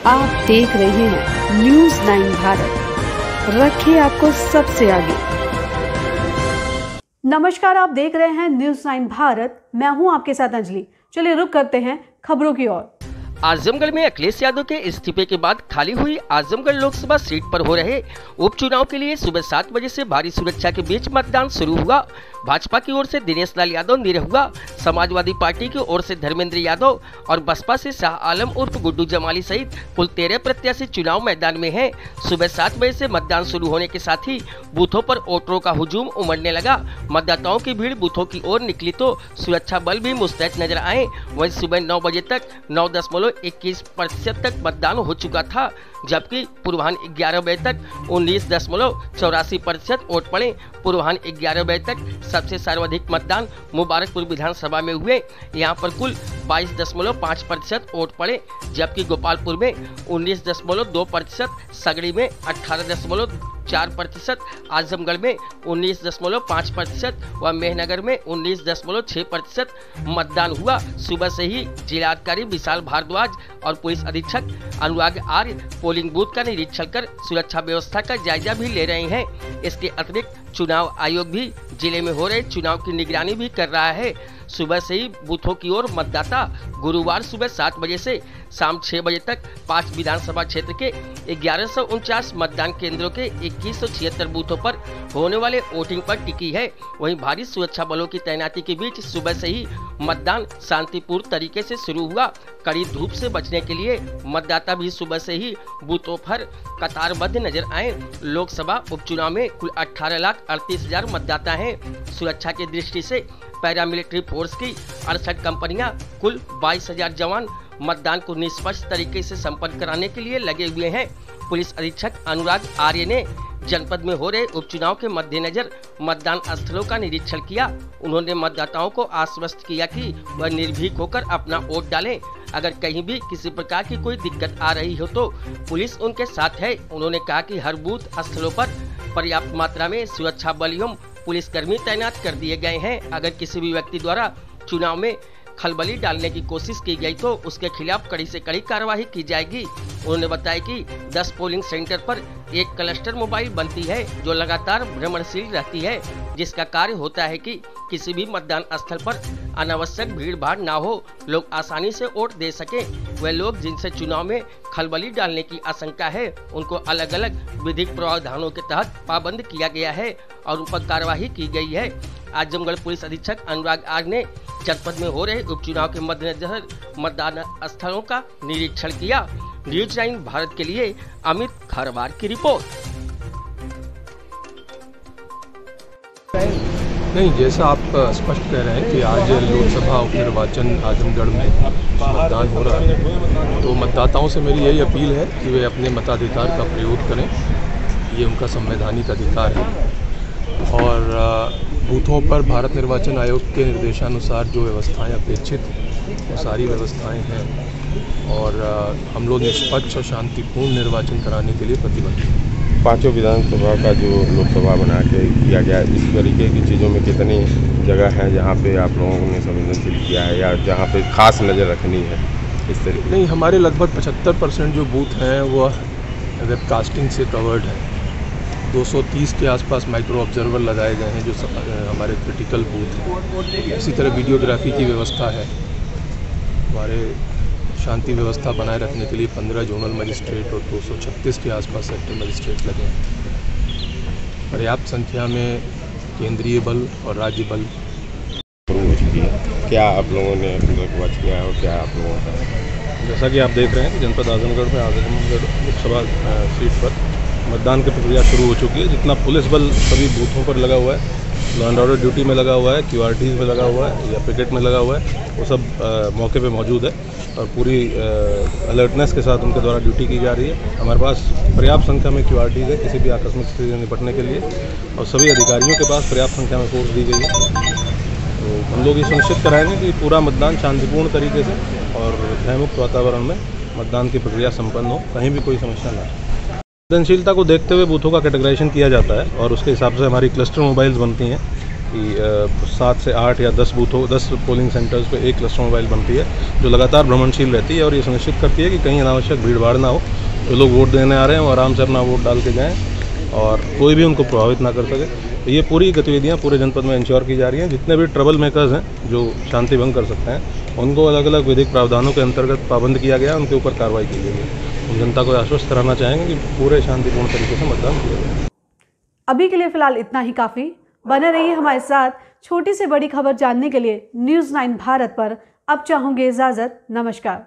आप देख रहे हैं न्यूज़ 9 भारत, रखिए आपको सबसे आगे। नमस्कार, आप देख रहे हैं न्यूज़ 9 भारत, मैं हूं आपके साथ अंजलि। चलिए रुक करते हैं खबरों की ओर। आजमगढ़ में अखिलेश यादव के इस्तीफे के बाद खाली हुई आजमगढ़ लोकसभा सीट पर हो रहे उपचुनाव के लिए सुबह 7 बजे से भारी सुरक्षा के बीच मतदान शुरू हुआ। भाजपा की ओर से दिनेश लाल यादव निरहुआ, समाजवादी पार्टी की ओर से धर्मेंद्र यादव और बसपा से शाह आलम उर्फ गुड्डू जमाली सहित कुल 13 प्रत्याशी चुनाव मैदान में हैं। सुबह 7 बजे से मतदान शुरू होने के साथ ही बूथों पर वोटरों का हुजूम उमड़ने लगा। मतदाताओं की भीड़ बूथों की ओर निकली तो सुरक्षा बल भी मुस्तैद नजर आए। वहीं सुबह 9 बजे तक 9.21% तक मतदान हो चुका था, जबकि पूर्वाह्न 11 बजे तक 19.84% वोट पड़े। पूर्वाह्न 11 बजे तक सबसे सर्वाधिक मतदान मुबारकपुर विधानसभा में हुए। यहां पर कुल 22.5% वोट पड़े, जबकि गोपालपुर में 19.2%, सगड़ी में 18.4%, आजमगढ़ में 19.5% व मेहनगर में 19.6% मतदान हुआ। सुबह से ही जिलाधिकारी विशाल भारद्वाज और पुलिस अधीक्षक अनुराग आर्य पोलिंग बूथ का निरीक्षण कर सुरक्षा व्यवस्था का जायजा भी ले रहे हैं। इसके अतिरिक्त चुनाव आयोग भी जिले में हो रहे चुनाव की निगरानी भी कर रहा है। सुबह से ही बूथों की ओर मतदाता गुरुवार सुबह 7 बजे से शाम 6 बजे तक 5 विधानसभा क्षेत्र के 1149 मतदान केंद्रों के 2176 बूथों पर होने वाले वोटिंग पर टिकी है। वहीं भारी सुरक्षा बलों की तैनाती के बीच सुबह से ही मतदान शांतिपूर्ण तरीके से शुरू हुआ। कड़ी धूप से बचने के लिए मतदाता भी सुबह से ही बूथों पर कतारबद्ध नजर आए। लोकसभा उपचुनाव में कुल 18,38,000 मतदाता हैं। सुरक्षा की दृष्टि से पैरामिलिट्री फोर्स की 68 कंपनियां, कुल 22,000 जवान मतदान को निष्पक्ष तरीके से संपन्न कराने के लिए लगे हुए हैं। पुलिस अधीक्षक अनुराग आर्य ने जनपद में हो रहे उपचुनाव के मद्देनजर मतदान स्थलों का निरीक्षण किया। उन्होंने मतदाताओं को आश्वस्त किया कि वह निर्भीक होकर अपना वोट डालें। अगर कहीं भी किसी प्रकार की कोई दिक्कत आ रही हो तो पुलिस उनके साथ है। उन्होंने कहा कि हर बूथ स्थलों पर पर्याप्त मात्रा में सुरक्षा बल एवं पुलिसकर्मी तैनात कर दिए गए हैं। अगर किसी भी व्यक्ति द्वारा चुनाव में खलबली डालने की कोशिश की गई तो उसके खिलाफ कड़ी से कड़ी कार्रवाई की जाएगी। उन्होंने बताया कि 10 पोलिंग सेंटर पर एक क्लस्टर मोबाइल बनती है जो लगातार भ्रमणशील रहती है, जिसका कार्य होता है कि किसी भी मतदान स्थल पर अनावश्यक भीड़ भाड़ ना हो, लोग आसानी से वोट दे सके। वे लोग जिनसे चुनाव में खलबली डालने की आशंका है उनको अलग अलग विधिक प्रावधानों के तहत पाबंद किया गया है और उन पर कार्रवाई की गई है। आजमगढ़ पुलिस अधीक्षक अनुराग आर्य ने जनपद में हो रहे उपचुनाव के मद्देनजर मतदान स्थलों का निरीक्षण किया। न्यूज़ 9 भारत के लिए अमित खरवार की रिपोर्ट। नहीं, जैसा आप स्पष्ट कह रहे हैं कि आज लोकसभा उपनिर्वाचन आजमगढ़ में मतदान हो रहा है, तो मतदाताओं से मेरी यही अपील है कि वे अपने मताधिकार का प्रयोग करें। ये उनका संवैधानिक अधिकार है और बूथों पर भारत निर्वाचन आयोग के निर्देशानुसार जो व्यवस्थाएं अपेक्षित वो सारी व्यवस्थाएं हैं और हम लोग निष्पक्ष और शांतिपूर्ण निर्वाचन कराने के लिए प्रतिबद्ध हैं। 5 विधानसभा का जो लोकसभा बना के किया गया, इस तरीके की चीज़ों में कितनी जगह है जहाँ पे आप लोगों ने संवेदनशील किया है या जहाँ पे खास नज़र रखनी है इस तरीके? नहीं, हमारे लगभग 75% जो बूथ हैं वो वेबकास्टिंग से कवर्ड है। 230 के आसपास माइक्रो ऑब्जर्वर लगाए गए हैं जो हमारे क्रिटिकल बूथ हैं। इसी तरह वीडियोग्राफी की व्यवस्था है। हमारे शांति व्यवस्था बनाए रखने के लिए 15 जोनल मजिस्ट्रेट और 236 के आसपास सेक्टर मजिस्ट्रेट लगे हैं। पर्याप्त संख्या में केंद्रीय बल और राज्य बल हो चुकी है। क्या आप लोगों ने बंदोबस्त किया है और क्या आप लोगों का? जैसा कि आप देख रहे हैं कि जनपद आजमगढ़ में आजमगढ़ लोकसभा सीट पर मतदान की प्रक्रिया शुरू हो चुकी है। जितना पुलिस बल सभी बूथों पर लगा हुआ है, लॉ एंड ऑर्डर ड्यूटी में लगा हुआ है, QRTs में लगा हुआ है या पिकेट में लगा हुआ है, वो सब मौके पे मौजूद है और पूरी अलर्टनेस के साथ उनके द्वारा ड्यूटी की जा रही है। हमारे पास पर्याप्त संख्या में QRTs है किसी भी आकस्मिक स्थिति से निपटने के लिए और सभी अधिकारियों के पास पर्याप्त संख्या में फोर्स दी गई है। तो हम लोग ये सुनिश्चित कराएंगे कि पूरा मतदान शांतिपूर्ण तरीके से और भयमुक्त वातावरण में मतदान की प्रक्रिया संपन्न हो, कहीं भी कोई समस्या ना हो। संवेदनशीलता को देखते हुए बूथों का कैटेगराइजेशन किया जाता है और उसके हिसाब से हमारी क्लस्टर मोबाइल्स बनती हैं कि 7 से 8 या 10 पोलिंग सेंटर्स पे एक क्लस्टर मोबाइल बनती है, जो लगातार भ्रमणशील रहती है और ये सुनिश्चित करती है कि कहीं अनावश्यक भीड़ भाड़ ना हो, जो लोग वोट देने आ रहे हैं वो आराम से अपना वोट डाल के जाएँ और कोई भी उनको प्रभावित ना कर सके। तो ये पूरी गतिविधियाँ पूरे जनपद में इंश्योर की जा रही हैं। जितने भी ट्रबल मेकर्स हैं जो शांति भंग कर सकते हैं, उनको अलग अलग विधिक प्रावधानों के अंतर्गत पाबंद किया गया, उनके ऊपर कार्रवाई की गई है। हम जनता को आश्वस्त कराना चाहेंगे कि पूरे शांतिपूर्ण तरीके से मतदान किया जाए। अभी के लिए फिलहाल इतना ही काफ़ी। बने रहिए हमारे साथ। छोटी से बड़ी खबर जानने के लिए न्यूज़ 9 भारत पर अब चाहूँगी इजाज़त। नमस्कार।